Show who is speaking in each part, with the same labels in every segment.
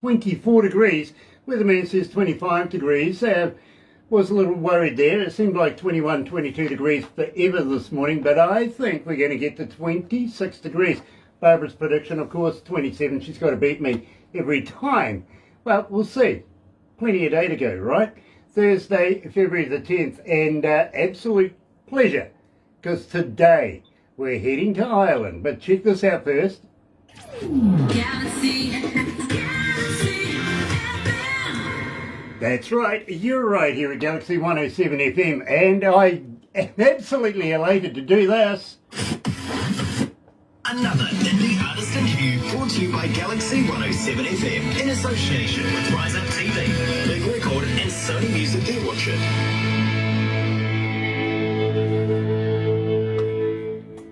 Speaker 1: 24 degrees. Weatherman says 25 degrees. Was a little worried there. It seemed like 21, 22 degrees forever this morning, but I think we're going to get to 26 degrees. Barbara's prediction, of course, 27. She's got to beat me every time. Well, we'll see. Plenty of day to go, right? Thursday, February the 10th, and absolute pleasure, because today we're heading to Ireland. But check this out first. Galaxy. That's right, you're right here at Galaxy 107 FM, and I am absolutely elated to do this.
Speaker 2: Another indie artist interview brought to you by Galaxy 107 FM in association with Rise Up TV, Big Record and Sony Music Deal Watcher.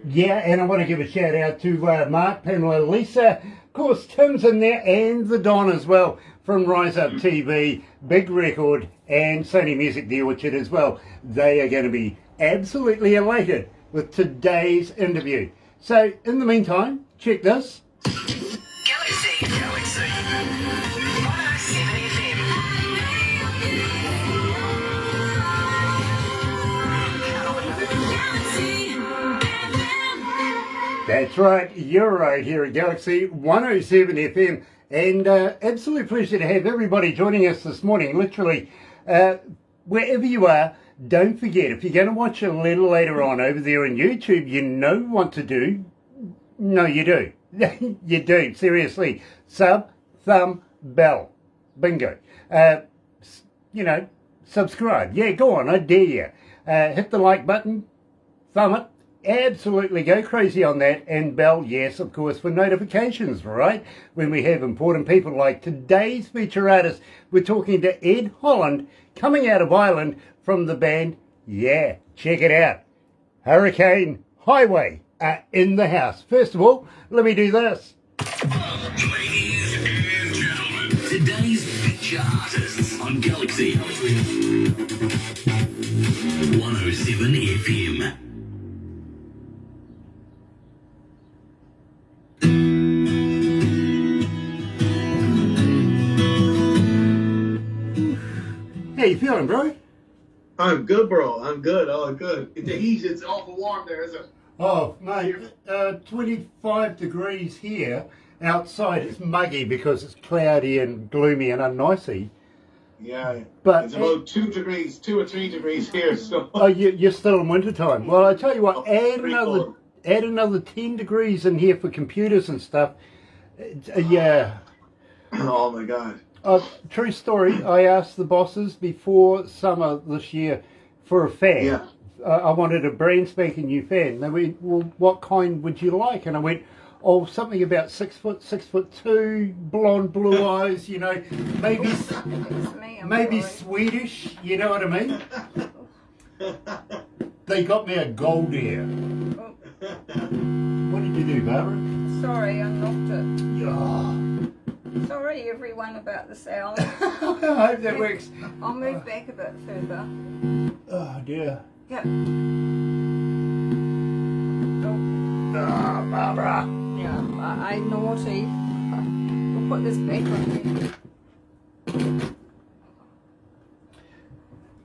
Speaker 1: Yeah, and I want to give a shout out to Mark, Pamela, Lisa, of course Tim's in there, and the Don as well, from Rise Up TV, Big Record and Sony Music Deal Watcher as well. They are going to be absolutely elated with today's interview. So, in the meantime, check this.
Speaker 2: Galaxy 107 FM.
Speaker 1: That's right, you're right here at Galaxy 107 FM, and absolute pleasure to have everybody joining us this morning. Literally, wherever you are, don't forget, if you're going to watch a little later on over there on YouTube, you know what to do. No, you do. You do, seriously. Sub, thumb, bell. Bingo. Subscribe. Yeah, go on, I dare you. Hit the like button, thumb it. Absolutely go crazy on that, and bell, yes, of course, for notifications, right? When we have important people like today's feature artist, we're talking to Ed Holland, coming out of Ireland from the band, yeah, check it out, Hurricane Highway are in the house. First of all, let me do this.
Speaker 2: Ladies and gentlemen, today's feature artists on Galaxy 107 FM.
Speaker 1: How you feeling, bro?
Speaker 3: I'm good, bro. I'm good. Oh, good. The heat, it's awful warm there, is it?
Speaker 1: Oh, mate, 25 degrees here. Outside it's muggy because it's cloudy and gloomy and unicey.
Speaker 3: Yeah,
Speaker 1: but
Speaker 3: it's about 2 or 3 degrees here. So.
Speaker 1: Oh, you're still in winter time. Well, I tell you what, add
Speaker 3: cold.
Speaker 1: another 10 degrees in here for computers and stuff. Yeah.
Speaker 3: Oh my God.
Speaker 1: True story. I asked the bosses before summer this year for a fan.
Speaker 3: Yeah.
Speaker 1: I wanted a brand spanking new fan. They went, well, what kind would you like? And I went, oh, something about 6 foot, 6'2", blonde, blue eyes, maybe Swedish, you know what I mean? They got me a gold ear. What did you do, Barbara?
Speaker 4: Sorry, I knocked it.
Speaker 1: Yeah.
Speaker 4: Sorry, everyone, about the sound.
Speaker 1: I hope that works.
Speaker 4: I'll move back a bit further.
Speaker 1: Oh, dear.
Speaker 4: Yeah.
Speaker 1: Ah, Barbara.
Speaker 4: Yeah, I'm naughty. We'll put this back on here.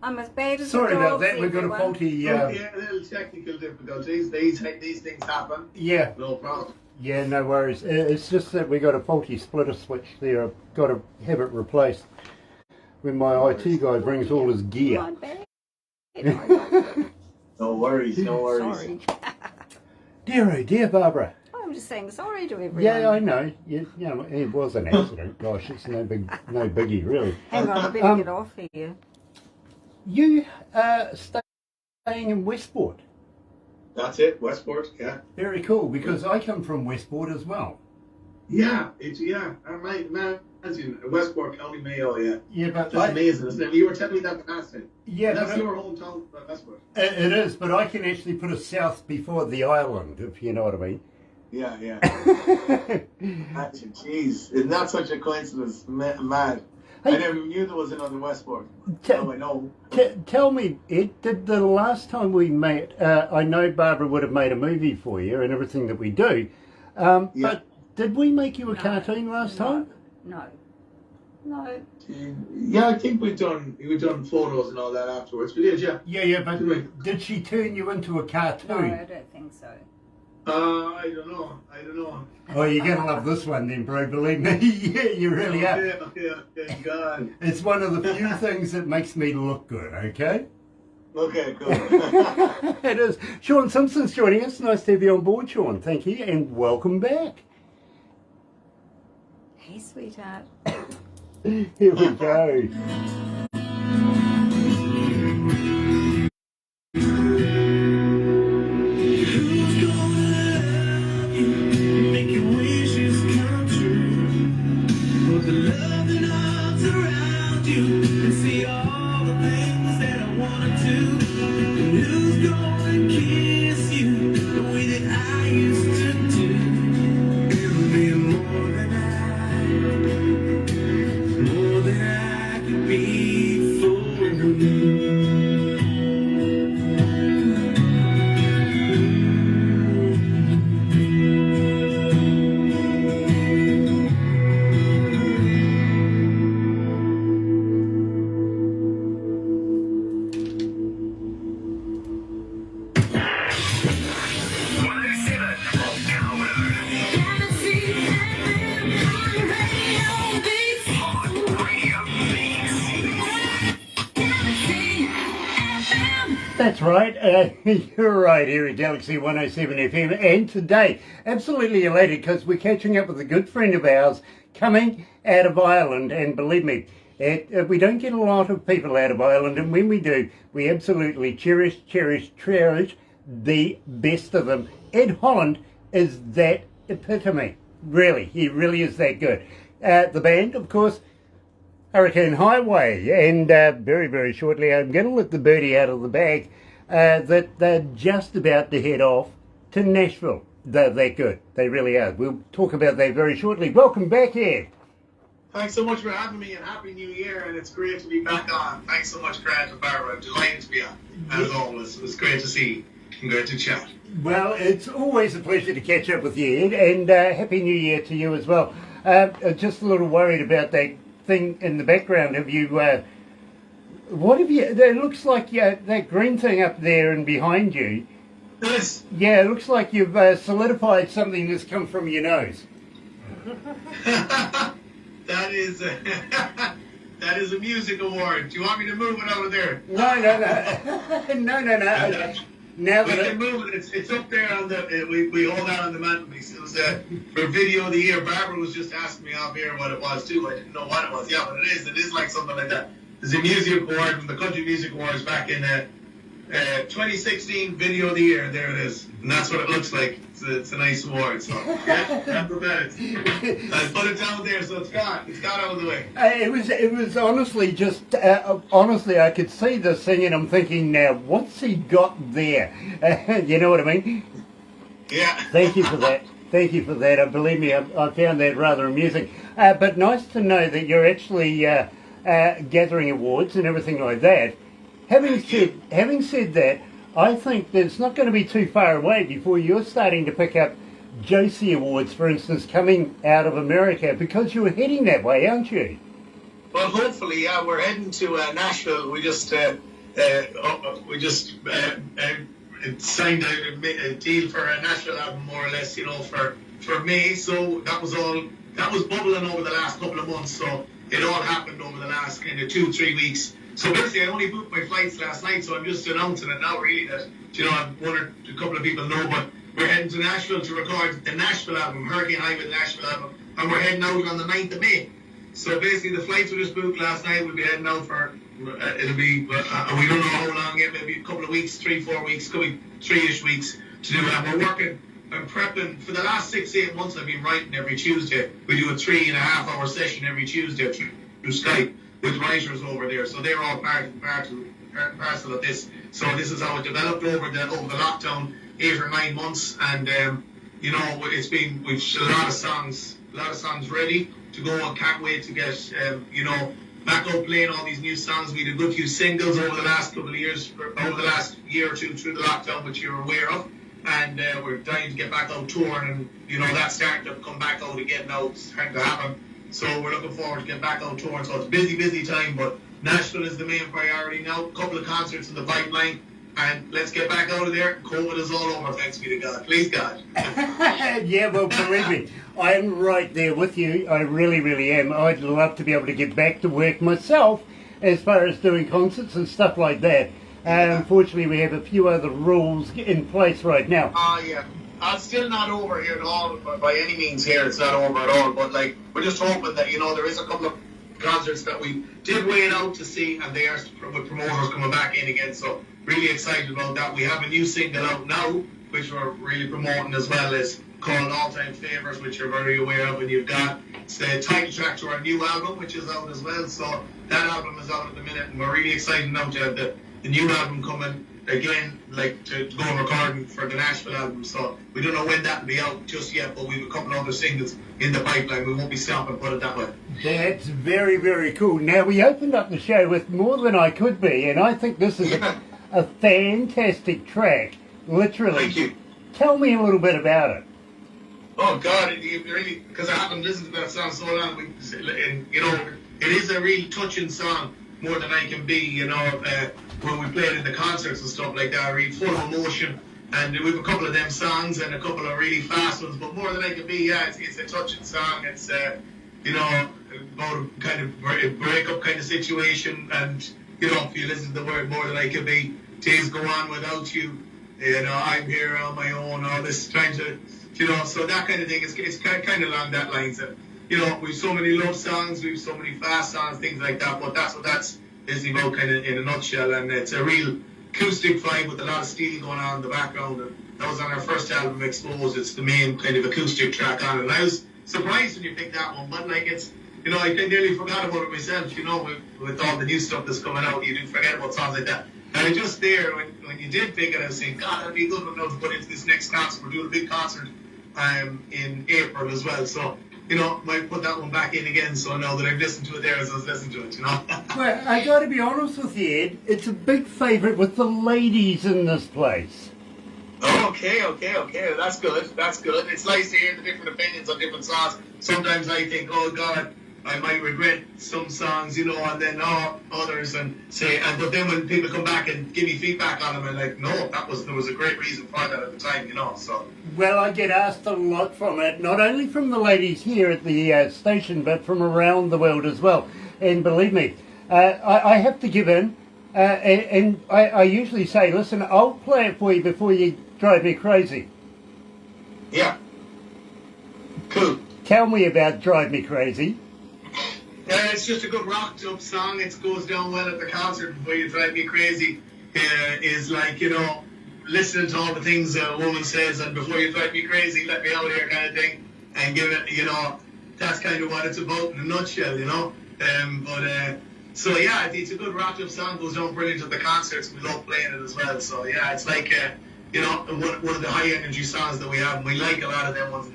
Speaker 4: I'm as bad as
Speaker 1: Sorry
Speaker 4: the
Speaker 1: about
Speaker 4: dogs,
Speaker 1: that. We've got a
Speaker 4: everyone.
Speaker 1: faulty...
Speaker 3: Yeah, little technical difficulties. These things happen.
Speaker 1: Yeah.
Speaker 3: No problem.
Speaker 1: Yeah, no worries. It's just that we got a faulty splitter switch there. I've got to have it replaced when my IT guy brings all his gear.
Speaker 4: My bad.
Speaker 3: No worries.
Speaker 4: Sorry.
Speaker 1: Dear, oh dear, Barbara.
Speaker 4: I'm just saying sorry to everyone.
Speaker 1: Yeah, I know. It was an accident. Gosh, it's no biggie, really.
Speaker 4: Hang on, I better get off here.
Speaker 1: You staying in Westport.
Speaker 3: That's it, Westport. Yeah.
Speaker 1: Very cool, because I come from Westport as well.
Speaker 3: Yeah, I might imagine Westport, County Mayo. Yeah.
Speaker 1: Yeah, but
Speaker 3: that's amazing, isn't it? You were telling me that past it.
Speaker 1: Yeah,
Speaker 3: that's your hometown, Westport.
Speaker 1: It is, but I can actually put a south before the island, if you know what I mean.
Speaker 3: Yeah. Jeez, isn't that such a coincidence? Mad. Hey, I never knew there was another Westport. Now I know.
Speaker 1: Tell me, Ed, did the last time we met, I know Barbara would have made a movie for you and everything that we do, but did we make you a cartoon last time?
Speaker 4: No. No.
Speaker 3: Yeah, I think we've done photos and all that afterwards. We did, yeah.
Speaker 1: Yeah, but did she turn you into a cartoon?
Speaker 4: No, I don't think so.
Speaker 3: I don't know.
Speaker 1: Oh, you're going to love this one then, bro. Believe me. Yeah, you really are.
Speaker 3: Okay, God.
Speaker 1: It's one of the few things that makes me look good, okay?
Speaker 3: Okay, cool.
Speaker 1: It is. Sean Simpson's joining us. Nice to have you on board, Sean. Thank you, and welcome back.
Speaker 4: Hey, sweetheart.
Speaker 1: Here we go. That's right, you're right here at Galaxy 107 FM, and today, absolutely elated because we're catching up with a good friend of ours coming out of Ireland, and believe me, we don't get a lot of people out of Ireland, and when we do, we absolutely cherish the best of them. Ed Holland is that epitome, really, he really is that good. The band, of course, Hurricane Highway, and very, very shortly I'm going to let the birdie out of the bag that they're just about to head off to Nashville. They're that good. They really are. We'll talk about that very shortly. Welcome back, Ed.
Speaker 3: Thanks so much for having me, and Happy New Year, and it's great to be back on. Thanks so much, Grant and Barbara. I'm delighted to be on, as always. It was great to see you and great to chat.
Speaker 1: Well, it's always a pleasure to catch up with you, Ed, and Happy New Year to you as well. Just a little worried about that thing in the background. Have you what have you, it looks like that green thing up there and behind you.
Speaker 3: Yes.
Speaker 1: Yeah, it looks like you've solidified something that's come from your nose.
Speaker 3: That is a music award. Do you want me to move it over there?
Speaker 1: No. Now
Speaker 3: We
Speaker 1: that
Speaker 3: can move it. It's up there on the. We hold that on the mantelpiece. It was for Video of the Year. Barbara was just asking me off air what it was too. I didn't know what it was. Yeah, but it is. It is like something like that. There's a music award from the Country Music Awards back in 2016. Video of the Year. There it is, and that's what it looks like. It's a nice award. So yeah, that's what that is. I put it down there, so it's got out of the way.
Speaker 1: it was honestly just honestly I could see this thing and I'm thinking, now what's he got there? You know what I mean?
Speaker 3: Yeah.
Speaker 1: Thank you for that. Thank you for that. Believe me, I found that rather amusing. But nice to know that you're actually gathering awards and everything like that. Having said that, I think that it's not going to be too far away before you're starting to pick up Josie Awards, for instance, coming out of America, because you're heading that way, aren't you?
Speaker 3: Well, hopefully, yeah. We're heading to Nashville. We just signed a deal for a Nashville album, more or less, for May. So that was bubbling over the last couple of months. So it all happened over the last kind of 2-3 weeks. So basically, I only booked my flights last night, so I'm just announcing it now, really, that, a couple of people know, but we're heading to Nashville to record the Nashville album, Hurricane Highway, the Nashville album, and we're heading out on the 9th of May. So basically, the flights were just booked last night. We'll be heading out for, it'll be, we don't know how long yet, maybe a couple of weeks, 3-4 weeks, could be 3-ish weeks to do that. We're working, I'm prepping, for the last 6-8 months I've been writing every Tuesday. We do a 3.5-hour session every Tuesday through Skype with writers over there, so they're all parcel of this. So this is how it developed over the lockdown, 8 or 9 months, and we've a lot of songs ready to go, and can't wait to get back out playing all these new songs. We did a good few singles over the last couple of years, over the last year or two through the lockdown, which you're aware of, and we're dying to get back out touring, and that's starting to come back out again now. It's starting to happen. So we're looking forward to getting back out touring. So it's busy time, but Nashville is the main priority now. A couple of concerts in the pipeline, and let's get back out of there. COVID is all over, thanks be to God. Please God.
Speaker 1: Yeah, well, believe me, I'm right there with you. I really am. I'd love to be able to get back to work myself as far as doing concerts and stuff like that. Unfortunately, we have a few other rules in place right now.
Speaker 3: Yeah. It's still not over here at all, by any means here. It's not over at all, but like, we're just hoping that, there is a couple of concerts that we did wait out to see, and they are with promoters coming back in again, so really excited about that. We have a new single out now, which we're really promoting as well, as called All Time Favours, which you're very aware of, and you've got it's the title track to our new album, which is out as well, so that album is out at the minute, and we're really excited now to have the new album coming again, like to go and recording for the Nashville album, so we don't know when that will be out just yet, but we have a couple of other singles in the pipeline. We won't be stopping, put it that way.
Speaker 1: That's very cool. Now, we opened up the show with More Than I Could Be, and I think this is a fantastic track, literally.
Speaker 3: Thank you.
Speaker 1: Tell me a little bit about it.
Speaker 3: Oh God, it really, because I haven't listened to that song so long, and it is a really touching song, More Than I Can Be, when we played in the concerts and stuff like that, really full of emotion, and we have a couple of them songs and a couple of really fast ones, but More Than I Can Be, yeah, it's a touching song. It's about a kind of breakup kind of situation, and if you listen to the word More Than I Can Be, days go on without you, I'm here on my own, all this trying to, so that kind of thing, it's kind of along that lines. And we've so many love songs, we've so many fast songs, things like that, but that's what that's is about kind of in a nutshell, and it's a real acoustic vibe with a lot of steel going on in the background, and that was on our first album, Exposed. It's the main kind of acoustic track on it, and I was surprised when you picked that one, but like it's, I nearly forgot about it myself, with all the new stuff that's coming out, you do forget about songs like that, and just there, when you did pick it, I was saying, God, that'd be a good one now to put into this next concert. We're doing a big concert in April as well, so might put that one back in again, so I know that I've listened to it there as I was listening to it,
Speaker 1: Well, I got to be honest with you, Ed, it's a big favourite with the ladies in this place.
Speaker 3: Oh, okay, that's good. It's nice to hear the different opinions on different songs. Sometimes I think, oh God, I might regret some songs, and then others, but then when people come back and give me feedback on them, I'm like, no, there was a great reason for that at the time, so.
Speaker 1: Well, I get asked a lot from it, not only from the ladies here at the station, but from around the world as well. And believe me, I have to give in, and I usually say, listen, I'll play it for you before you drive me crazy.
Speaker 3: Yeah. Cool.
Speaker 1: Tell me about Drive Me Crazy.
Speaker 3: It's just a good rocked up song. It goes down well at the concert. Before You Drive Me Crazy is like, listening to all the things a woman says, and before you drive me crazy, let me out here kind of thing, and give it, that's kind of what it's about in a nutshell, so yeah, it's a good rocked up song, goes down brilliant at the concerts. We love playing it as well, so yeah, it's like, one of the high energy songs that we have, and we like a lot of them ones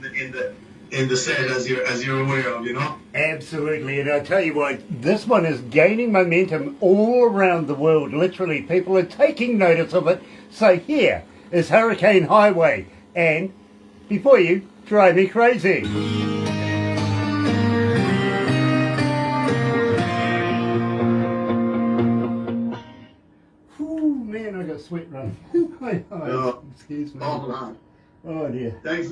Speaker 3: in the set, as you're aware of,
Speaker 1: Absolutely, and I tell you what, this one is gaining momentum all around the world. Literally, people are taking notice of it. So here is Hurricane Highway, and Before You Drive Me Crazy. Ooh, man, I got sweat running. Excuse me. Oh dear.
Speaker 3: Thanks.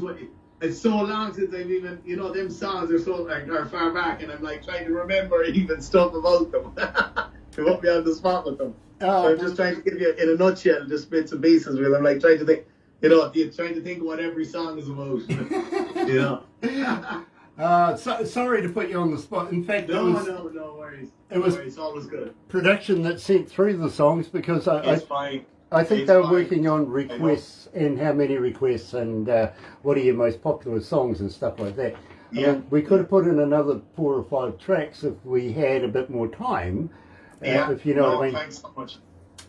Speaker 3: It's so long since I've even, them songs are so are far back, and I'm like trying to remember even stuff about them. To put me on the spot with them. So I'm just trying to give you, in a nutshell, just bits and pieces with them. Like trying to think, you're trying to think of what every song is about.
Speaker 1: Sorry to put you on the spot. In fact,
Speaker 3: no worries. It's always good.
Speaker 1: Production that sent through the songs, because I think they were working on requests and how many requests and what are your most popular songs and stuff like that.
Speaker 3: Yeah.
Speaker 1: We could have put in another 4 or 5 tracks if we had a bit more time. If you know what I mean.
Speaker 3: Thanks so much.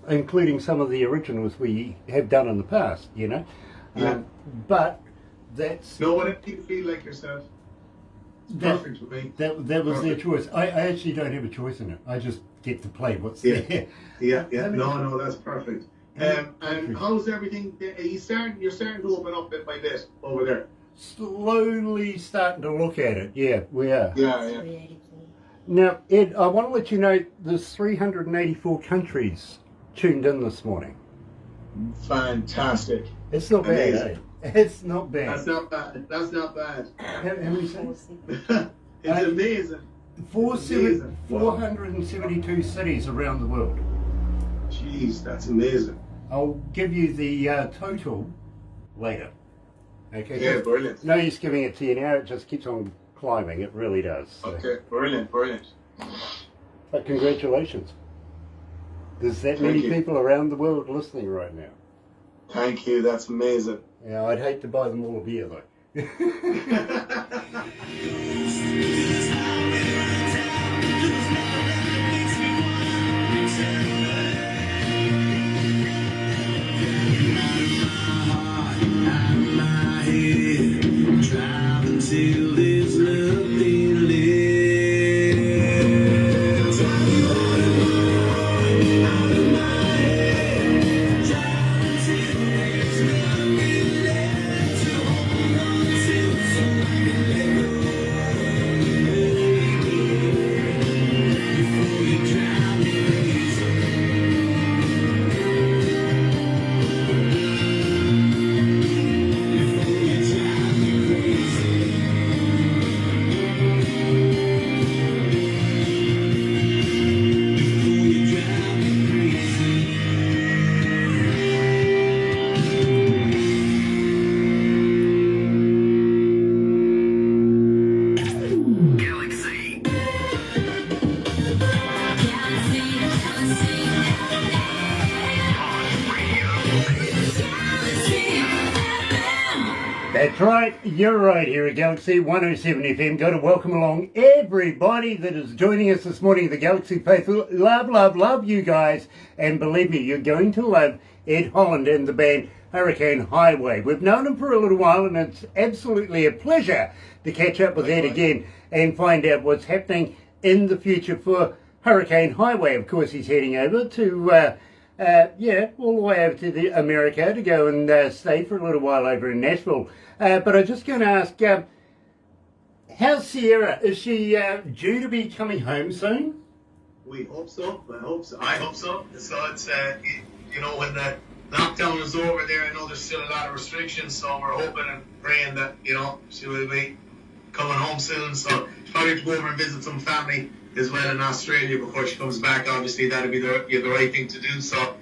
Speaker 1: Including some of the originals we have done in the past,
Speaker 3: Yeah.
Speaker 1: But that's...
Speaker 3: No, whatever you feel like yourself. It's perfect for me.
Speaker 1: That was their choice. I actually don't have a choice in it. I just get to play what's there.
Speaker 3: Yeah. No, that's perfect. And how's everything? You're starting to open up bit by bit over there.
Speaker 1: slowly starting to look at it. Yeah, we are.
Speaker 3: Yeah.
Speaker 1: Now, Ed, I want to let you know there's 384 countries tuned in this morning.
Speaker 3: Fantastic.
Speaker 1: It's not bad,
Speaker 3: Amazing.
Speaker 1: eh? It's not bad.
Speaker 3: That's not bad. That's not bad.
Speaker 1: How many cities?
Speaker 3: It's amazing. It's amazing.
Speaker 1: 472 cities around the world.
Speaker 3: Jeez, that's amazing.
Speaker 1: I'll give you the total later. Okay.
Speaker 3: Yeah, brilliant.
Speaker 1: No use giving it to you now. It just keeps on climbing. It really does. So.
Speaker 3: Okay, brilliant.
Speaker 1: But congratulations. There's that
Speaker 3: Thank
Speaker 1: many
Speaker 3: you.
Speaker 1: people around the world listening right now.
Speaker 3: Thank you, that's amazing.
Speaker 1: Yeah, I'd hate to buy them all a beer though.
Speaker 2: Galaxy.
Speaker 1: That's right, you're right here at Galaxy 107 FM. Got to welcome along everybody that is joining us this morning, the Galaxy faithful. Love you guys. And believe me, you're going to love Ed Holland and the band Hurricane Highway. We've known him for a little while and it's absolutely a pleasure to catch up with Ed again and find out what's happening in the future for Hurricane Highway. Of course, he's heading over to all the way over to America to go and stay for a little while over in Nashville. But I'm just going to ask, how's Sierra? Is she due to be coming home soon?
Speaker 3: We hope so. I hope so. So it's, when the lockdown is over there, I know there's still a lot of restrictions, so we're hoping and praying that, she will be coming home soon. So she'll probably have to go over and visit some family as well in Australia before she comes back. Obviously, that'll be the right thing to do. So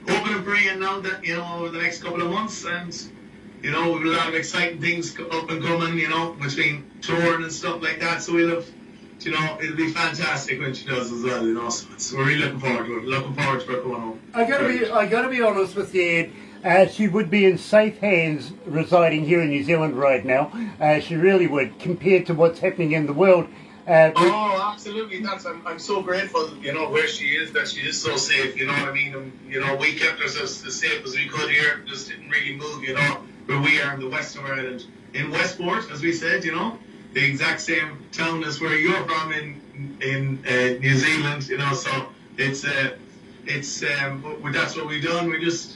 Speaker 3: hoping and praying now that, over the next couple of months and, we've a lot of exciting things up and coming, between touring and stuff like that. So we'll have, it'll be fantastic when she does as well, So we're really looking forward to it. Looking forward to her going home.
Speaker 1: I gotta be honest with you, Ed. She would be in safe hands residing here in New Zealand right now. She really would, compared to what's happening in the world.
Speaker 3: Oh, absolutely. I'm so grateful, where she is, that she is so safe, you know what I mean? And, we kept ourselves as safe as we could here, just didn't really move, where we are in the west of Ireland. In Westport, as we said, the exact same town as where you're from in New Zealand, so that's what we've done. We just,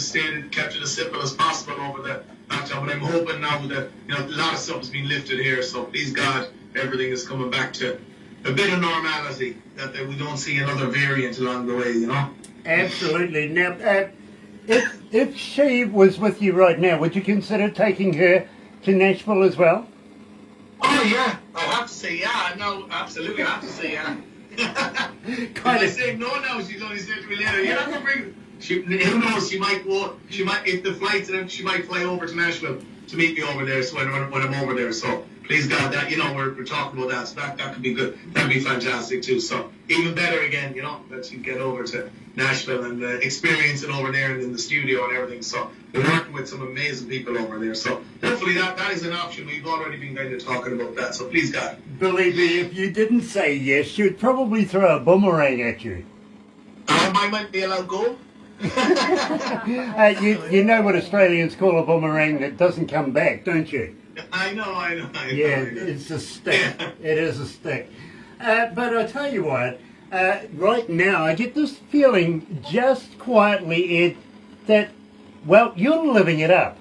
Speaker 3: stayed and kept it as simple as possible over the lockdown. But I'm hoping now that, a lot of stuff has been lifted here, so please God, everything is coming back to a bit of normality, that we don't see another variant along the way,
Speaker 1: Absolutely. Now, if she was with you right now, would you consider taking her to Nashville as well?
Speaker 3: Oh, yeah. I have to say yeah. No, absolutely. I have to say yeah.
Speaker 1: Kind
Speaker 3: I
Speaker 1: of.
Speaker 3: say no now, she's only said to me later, you have to bring... who knows, she might go... if the flight's in, she might fly over to Nashville to meet me over there, so when I'm over there, so... Please God, that we're talking about that, so that could be good. That'd be fantastic too. So even better again, that you get over to Nashville and experience it over there and in the studio and everything. So we're working with some amazing people over there. So hopefully that is an option. We've already been kind of talking about that. So please God.
Speaker 1: Believe me, if you didn't say yes, she'd probably throw a boomerang at you.
Speaker 3: I might be allowed go.
Speaker 1: You know what Australians call a boomerang that doesn't come back, don't you?
Speaker 3: I know.
Speaker 1: Yeah, it's a stick.
Speaker 3: Yeah.
Speaker 1: It is a stick. But I tell you what, right now I get this feeling just quietly, Ed, that, well, you're living it up.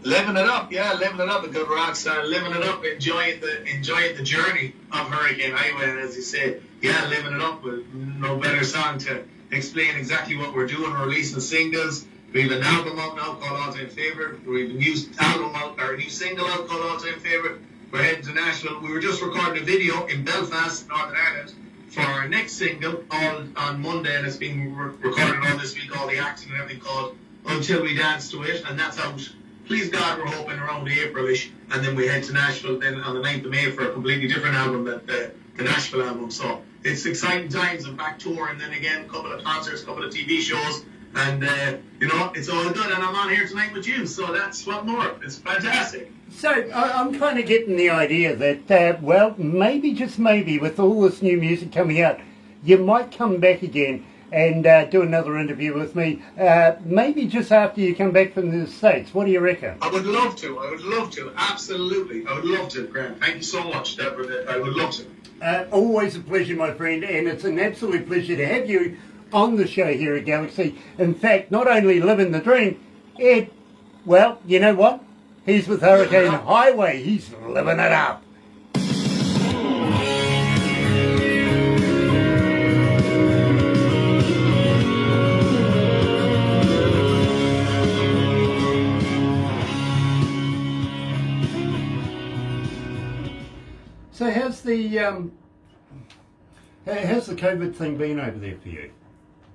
Speaker 3: Living it up, yeah, living it up. A good rock star, living it up, enjoying the journey of Hurricane Highway. And as you say, yeah, living it up. With no better song to explain exactly what we're doing. We're releasing singles. We have an album out now called All Time Favorite. We have a new album out, or a new single out called All Time Favorite. We're heading to Nashville. We were just recording a video in Belfast, Northern Ireland, for our next single, all on Monday, and it's being recorded all this week, all the acting and everything, called Until We Dance to It, and that's out. Please God, we're hoping around April-ish, and then we head to Nashville then on the 9th of May for a completely different album, the Nashville album. So it's exciting times, and back touring, then again, a couple of concerts, a couple of TV shows, and it's all good, and I'm on here tonight with you, so that's what more. It's fantastic.
Speaker 1: So I'm kind of getting the idea that, well, maybe, just maybe, with all this new music coming out, you might come back again and do another interview with me, maybe just after you come back from the States. What do you reckon?
Speaker 3: I would love to. Absolutely. I would love to, Grant. Thank you so much, Deborah. I would love to.
Speaker 1: Always a pleasure, my friend, and it's an absolute pleasure to have you on the show here at Galaxy. In fact, not only living the dream, Ed, well, you know what? He's with Hurricane Highway. He's living it up. So how's the COVID thing been over there for you?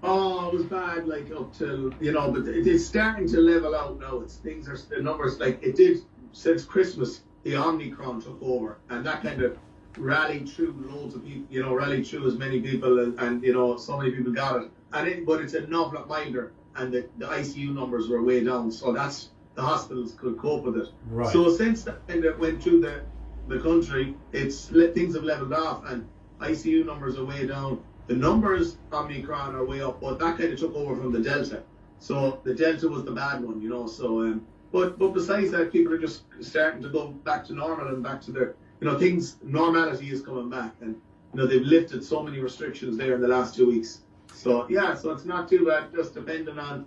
Speaker 3: Oh, it was bad, like up till but it's starting to level out now. The numbers, like it did since Christmas. The Omicron took over, and that kind of rallied through loads of people. Rallied through as many people, and so many people got it. But it's an awful lot milder, and the ICU numbers were way down. So that's the hospitals could cope with it.
Speaker 1: Right.
Speaker 3: So since that kind of went through the country, things have leveled off, and ICU numbers are way down. The numbers Omicron are way up, but that kind of took over from the Delta. So the Delta was the bad one, So, but besides that, people are just starting to go back to normal and back to their, things. Normality is coming back, and they've lifted so many restrictions there in the last 2 weeks. So yeah, so it's not too bad. Just depending on,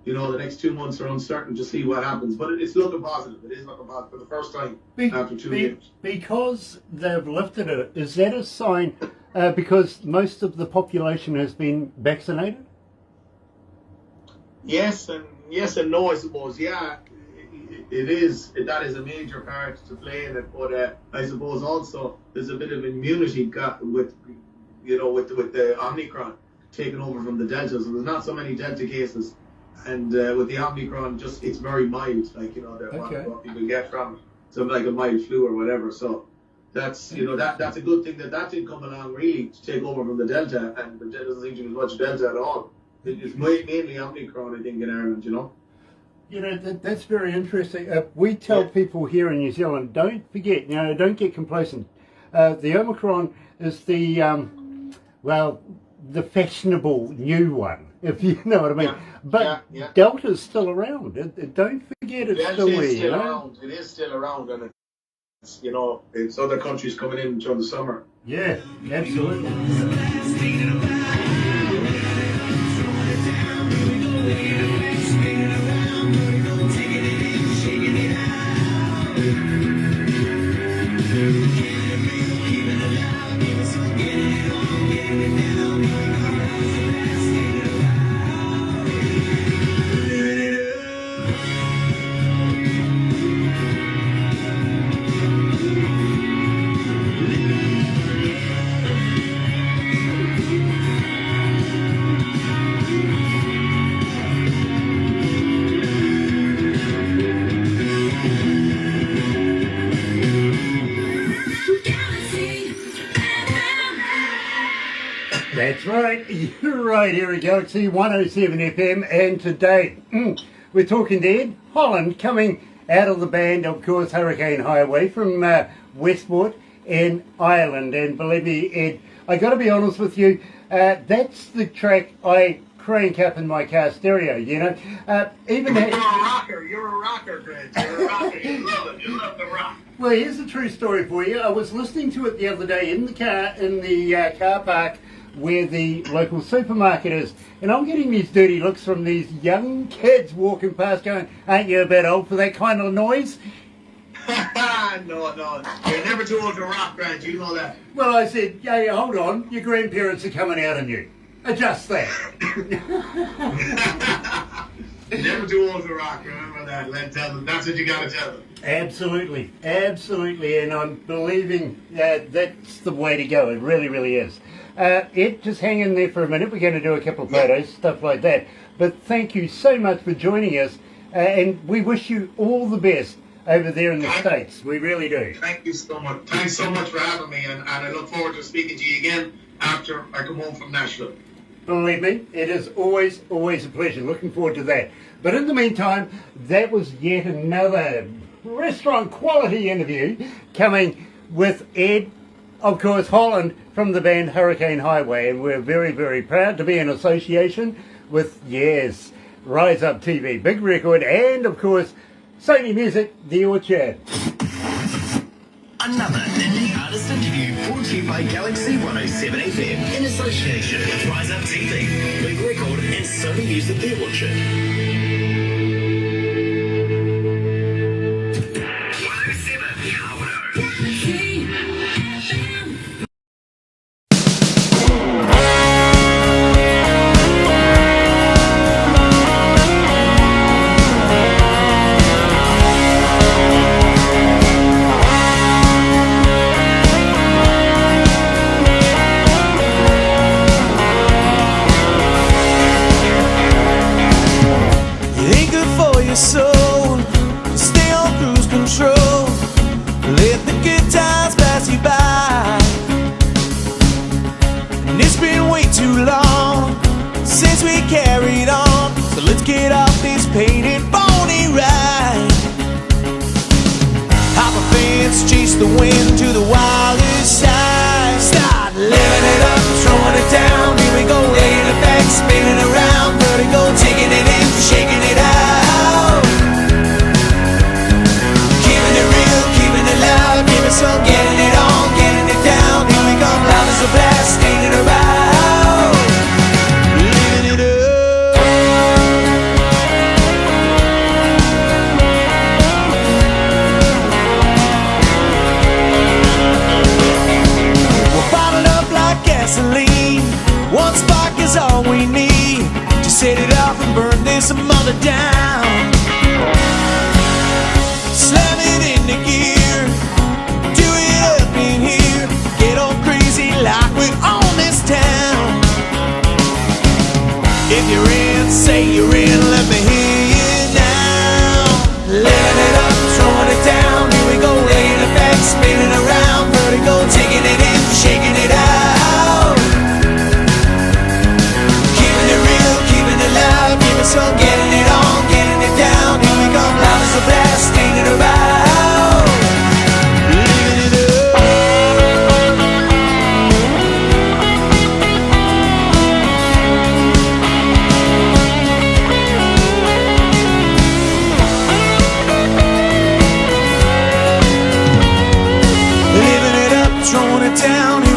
Speaker 3: the next 2 months are uncertain to see what happens, but it's looking positive. It is looking positive for the first time after 2 years.
Speaker 1: Because they've lifted it, is that a sign? Because most of the population has been vaccinated?
Speaker 3: Yes and no, I suppose. Yeah, it is. That is a major part to play in it. But I suppose also there's a bit of immunity with the Omicron taking over from the Delta. So there's not so many Delta cases, and with the Omicron, it's very mild. Like what people get from it, so like a mild flu or whatever. So. That's that's a good thing that didn't come along really to take over from the Delta, and there doesn't seem to be much Delta at all. It's mainly Omicron, I think, in Ireland.
Speaker 1: That's very interesting. We tell people here in New Zealand, don't forget, don't get complacent. The Omicron is the fashionable new one, if you know what I mean. But Delta's still around. Don't forget it's
Speaker 3: Delta
Speaker 1: still
Speaker 3: is
Speaker 1: there.
Speaker 3: Still around. It is still around, and it's other countries coming in during the summer.
Speaker 1: Yeah, absolutely. That's right, you're right here at Galaxy 107 FM, and today we're talking to Ed Holland, coming out of the band, of course, Hurricane Highway, from Westport in Ireland. And believe me, Ed, I got to be honest with you, that's the track I crank up in my car stereo,
Speaker 3: You're a rocker, Grant. You're a rocker, you love the rock.
Speaker 1: Well, here's a true story for you. I was listening to it the other day in the car, car park where the local supermarket is. And I'm getting these dirty looks from these young kids walking past going, aren't you a bit old for that kind of noise?
Speaker 3: No. You're never too old to rock, Grant. You know that.
Speaker 1: Well, I said, yeah, hold on. Your grandparents are coming out on you. Adjust that.
Speaker 3: Never too old to rock. Remember that. Tell them. That's what you got to tell them.
Speaker 1: Absolutely. And I'm believing that's the way to go. It really, really is. Ed, just hang in there for a minute. We're going to do a couple of photos, stuff like that. But thank you so much for joining us. And we wish you all the best over there in the States. We really do.
Speaker 3: Thank you so much. Thanks so much for having me. And I look forward to speaking to you again after I come home from Nashville.
Speaker 1: Believe me, it is always a pleasure. Looking forward to that. But in the meantime, that was yet another restaurant quality interview coming with Ed, of course, Holland from the band Hurricane Highway. And we're very, very proud to be in association with, yes, Rise Up TV, Big Record, and, of course, Sony Music, The Orchard.
Speaker 2: Another indie artist interview brought to you by Galaxy 107 FM in association with Rise Up TV, Big Record and Sony Music The Orchard. 107
Speaker 5: soul, stay on cruise control, let the good times pass you by. And it's been way too long since we carried on, so let's get off this painted pony ride. Hop a fence, chase the wind to the wildest side. Start living it up, throwing it down. Here we go, laying it back, spinning around. Vertigo, taking it in, shaking it out. So getting it on, getting it down. Here we come, love is a blast, ain't it around? Living it up. We're bottled up like gasoline. One spark is all we need to set it off and burn this mother down. Slam it into gear. Like we own this town. If you're in, say you're in, let me hear you now. Living it up, throwing it down. Here we go, laying it back, spinning around. Vertigo, taking it in, shaking it out. Keeping it real, keeping it loud. Keeping so getting it on, getting it down. Here we come, loud as a blast, ain't it around? Throwing it down.